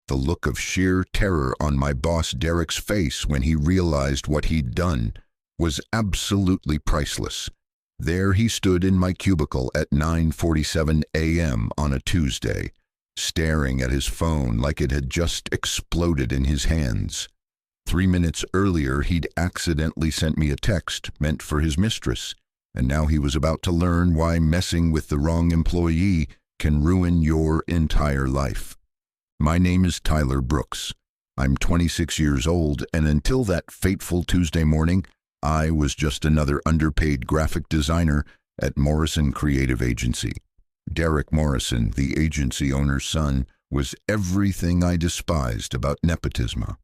The look of sheer terror on my boss Derek's face when he realized what he'd done was absolutely priceless. There he stood in my cubicle at 9:47 a.m. on a Tuesday, staring at his phone like it had just exploded in his hands. 3 minutes earlier, he'd accidentally sent me a text meant for his mistress, and now he was about to learn why messing with the wrong employee can ruin your entire life. My name is Tyler Brooks. I'm 26 years old, and until that fateful Tuesday morning, I was just another underpaid graphic designer at Morrison Creative Agency. Derek Morrison, the agency owner's son, was everything I despised about nepotism.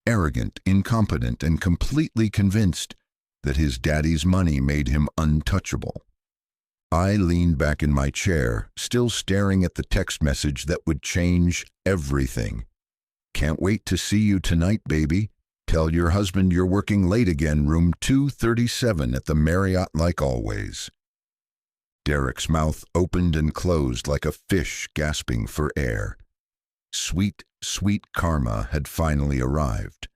Arrogant, incompetent, and completely convinced that his daddy's money made him untouchable. I leaned back in my chair, still staring at the text message that would change everything. "Can't wait to see you tonight, baby. Tell your husband you're working late again, room 237 at the Marriott like always." Derek's mouth opened and closed like a fish gasping for air. Sweet, sweet karma had finally arrived.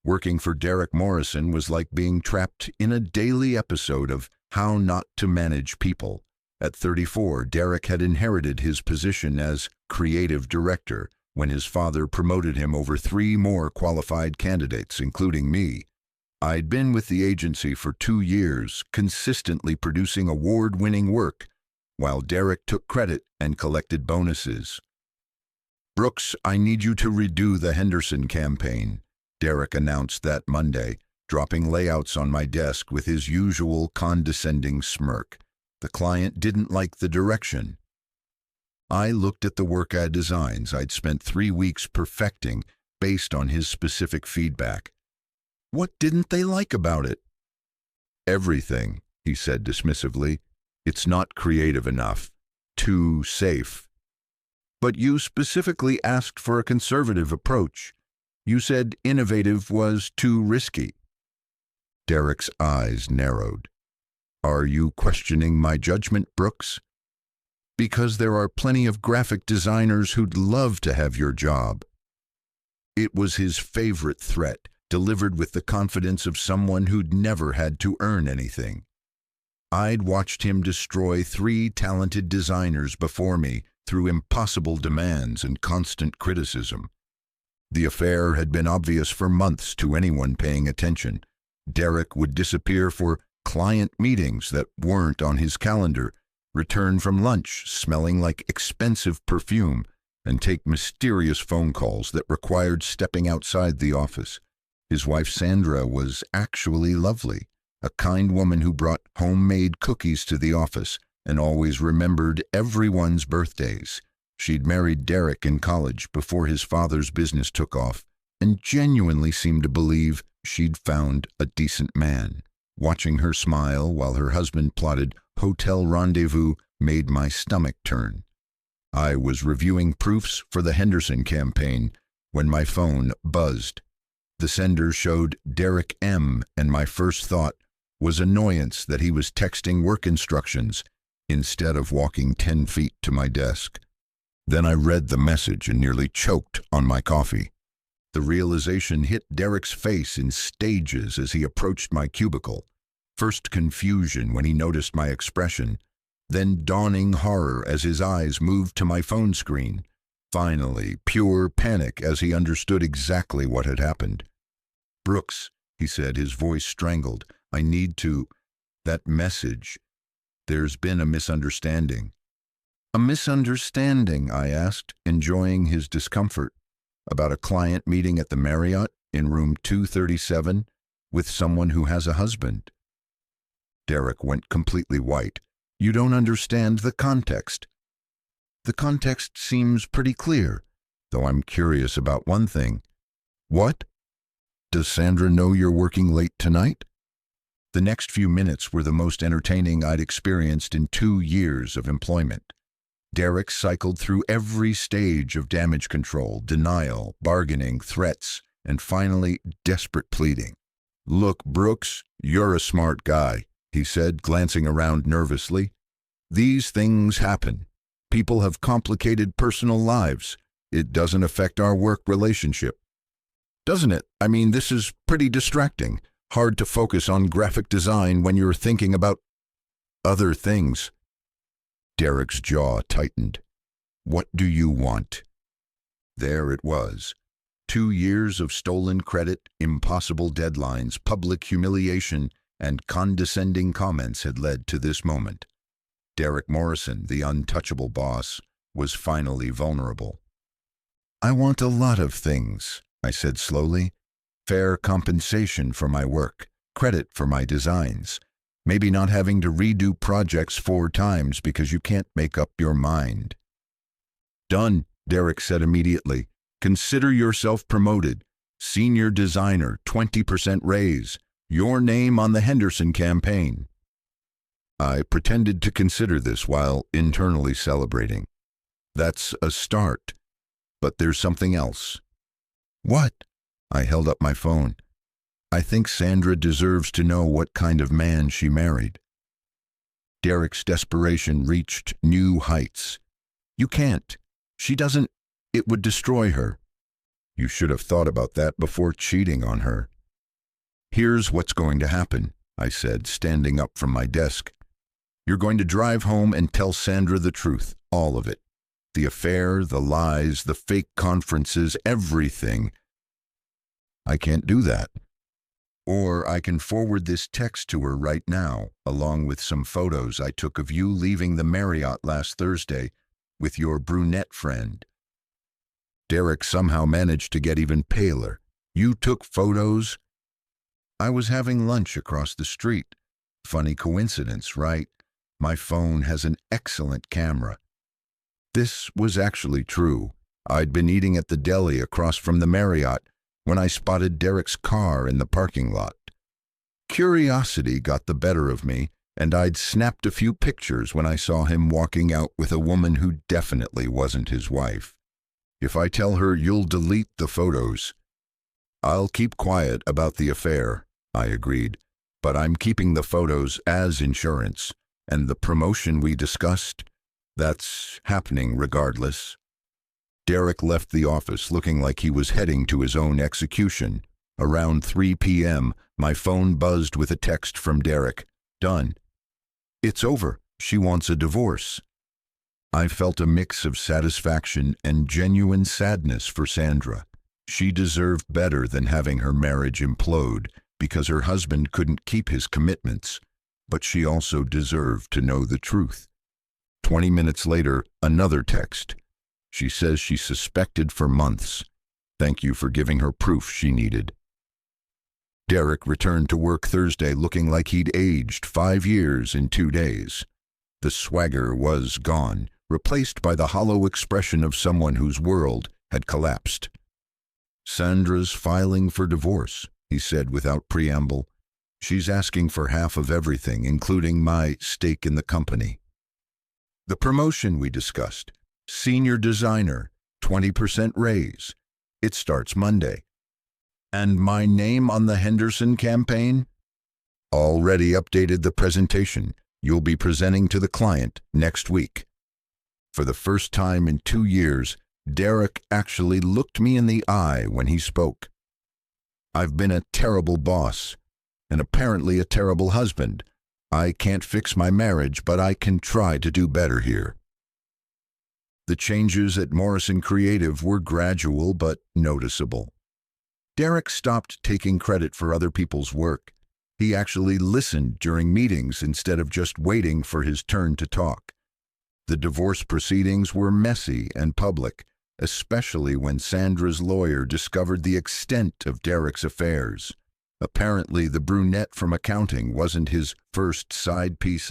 Working for Derek Morrison was like being trapped in a daily episode of How Not to Manage People. At 34, Derek had inherited his position as creative director when his father promoted him over 3 more qualified candidates, including me. I'd been with the agency for 2 years, consistently producing award-winning work, while Derek took credit and collected bonuses. "Brooks, I need you to redo the Henderson campaign," Derek announced that Monday, dropping layouts on my desk with his usual condescending smirk. The client didn't like the direction. I looked at the work ad designs I'd spent 3 weeks perfecting based on his specific feedback. What didn't they like about it? "Everything," he said dismissively. "It's not creative enough. Too safe." "But you specifically asked for a conservative approach. You said innovative was too risky." Derek's eyes narrowed. "Are you questioning my judgment, Brooks? Because there are plenty of graphic designers who'd love to have your job." It was his favorite threat, delivered with the confidence of someone who'd never had to earn anything. I'd watched him destroy 3 talented designers before me through impossible demands and constant criticism. The affair had been obvious for months to anyone paying attention. Derek would disappear for client meetings that weren't on his calendar, return from lunch smelling like expensive perfume, and take mysterious phone calls that required stepping outside the office. His wife Sandra was actually lovely, a kind woman who brought homemade cookies to the office and always remembered everyone's birthdays. She'd married Derek in college before his father's business took off and genuinely seemed to believe she'd found a decent man. Watching her smile while her husband plotted hotel rendezvous made my stomach turn. I was reviewing proofs for the Henderson campaign when my phone buzzed. The sender showed Derek M., and my first thought was annoyance that he was texting work instructions instead of walking 10 feet to my desk. Then I read the message and nearly choked on my coffee. The realization hit Derek's face in stages as he approached my cubicle. First confusion when he noticed my expression, then dawning horror as his eyes moved to my phone screen. Finally, pure panic as he understood exactly what had happened. "Brooks," he said, his voice strangled, "I need to... That message. There's been a misunderstanding." "A misunderstanding?" I asked, enjoying his discomfort. "About a client meeting at the Marriott in room 237 with someone who has a husband." Derek went completely white. "You don't understand the context." "The context seems pretty clear, though I'm curious about one thing." "What? Does Sandra know you're working late tonight?" The next few minutes were the most entertaining I'd experienced in 2 years of employment. Derek cycled through every stage of damage control, denial, bargaining, threats, and finally desperate pleading. "Look, Brooks, you're a smart guy," he said, glancing around nervously. "These things happen. People have complicated personal lives. it doesn't affect our work relationship. Doesn't it? I mean, this is pretty distracting. Hard to focus on graphic design when you're thinking about other things. Derek's jaw tightened. What do you want? There it was. 2 years of stolen credit, impossible deadlines, public humiliation, and condescending comments had led to this moment. Derek Morrison, the untouchable boss, was finally vulnerable. I want a lot of things, I said slowly. Fair compensation for my work, credit for my designs, maybe not having to redo projects 4 times because you can't make up your mind. Done, Derek said immediately. Consider yourself promoted. Senior designer, 20% raise. Your name on the Henderson campaign. I pretended to consider this while internally celebrating. That's a start. But there's something else. What? I held up my phone. I think Sandra deserves to know what kind of man she married. Derek's desperation reached new heights. You can't. She doesn't. It would destroy her. You should have thought about that before cheating on her. Here's what's going to happen, I said, standing up from my desk. You're going to drive home and tell Sandra the truth, all of it. The affair, the lies, the fake conferences, everything. I can't do that. Or I can forward this text to her right now, along with some photos I took of you leaving the Marriott last Thursday with your brunette friend. Derek somehow managed to get even paler. You took photos? I was having lunch across the street. Funny coincidence, right? My phone has an excellent camera. This was actually true. I'd been eating at the deli across from the Marriott when I spotted Derek's car in the parking lot. Curiosity got the better of me, and I'd snapped a few pictures when I saw him walking out with a woman who definitely wasn't his wife. If I tell her you'll delete the photos, I'll keep quiet about the affair, I agreed, but I'm keeping the photos as insurance, and the promotion we discussed, that's happening regardless. Derek left the office looking like he was heading to his own execution. Around 3 p.m., my phone buzzed with a text from Derek. Done. It's over. She wants a divorce. I felt a mix of satisfaction and genuine sadness for Sandra. She deserved better than having her marriage implode because her husband couldn't keep his commitments, but she also deserved to know the truth. 20 minutes later, another text. She says she suspected for months. Thank you for giving her proof she needed. Derek returned to work Thursday looking like he'd aged 5 years in 2 days. The swagger was gone, replaced by the hollow expression of someone whose world had collapsed. Sandra's filing for divorce, he said without preamble. She's asking for half of everything, including my stake in the company. The promotion we discussed. Senior designer, 20% raise. It starts Monday. And my name on the Henderson campaign? Already updated the presentation. You'll be presenting to the client next week. For the first time in 2 years, Derek actually looked me in the eye when he spoke. I've been a terrible boss, and apparently a terrible husband. I can't fix my marriage, but I can try to do better here. The changes at Morrison Creative were gradual but noticeable. Derek stopped taking credit for other people's work. He actually listened during meetings instead of just waiting for his turn to talk. The divorce proceedings were messy and public, especially when Sandra's lawyer discovered the extent of Derek's affairs. Apparently, the brunette from accounting wasn't his first side piece,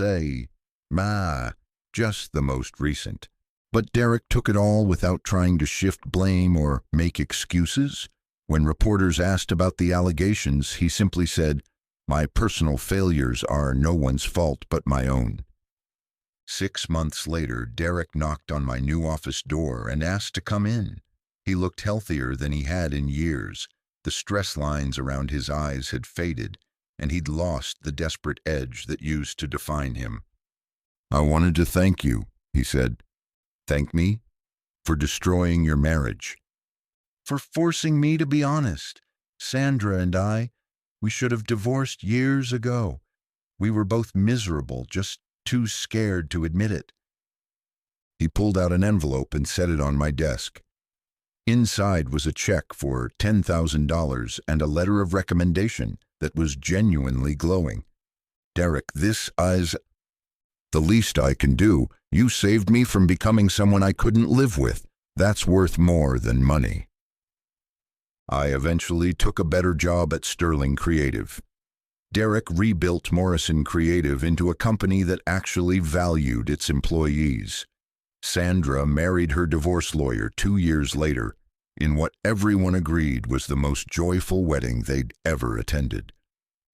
just the most recent. But Derek took it all without trying to shift blame or make excuses. When reporters asked about the allegations, he simply said, "My personal failures are no one's fault but my own." 6 months later, Derek knocked on my new office door and asked to come in. He looked healthier than he had in years. The stress lines around his eyes had faded, and he'd lost the desperate edge that used to define him. "I wanted to thank you," he said. "Thank me?" For destroying your marriage. For forcing me to be honest. Sandra and I, we should have divorced years ago. We were both miserable, just too scared to admit it. He pulled out an envelope and set it on my desk. Inside was a check for $10,000 and a letter of recommendation that was genuinely glowing. Derek, this is the least I can do. You saved me from becoming someone I couldn't live with. That's worth more than money. I eventually took a better job at Sterling Creative. Derek rebuilt Morrison Creative into a company that actually valued its employees. Sandra married her divorce lawyer 2 years later in what everyone agreed was the most joyful wedding they'd ever attended.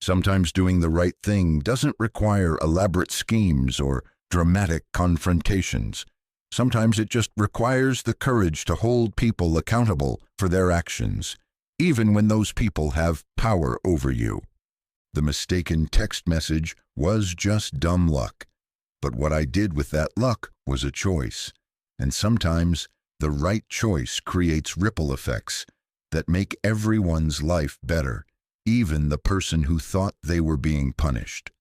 Sometimes doing the right thing doesn't require elaborate schemes or dramatic confrontations. Sometimes it just requires the courage to hold people accountable for their actions, even when those people have power over you. The mistaken text message was just dumb luck. But what I did with that luck was a choice. And sometimes the right choice creates ripple effects that make everyone's life better, even the person who thought they were being punished.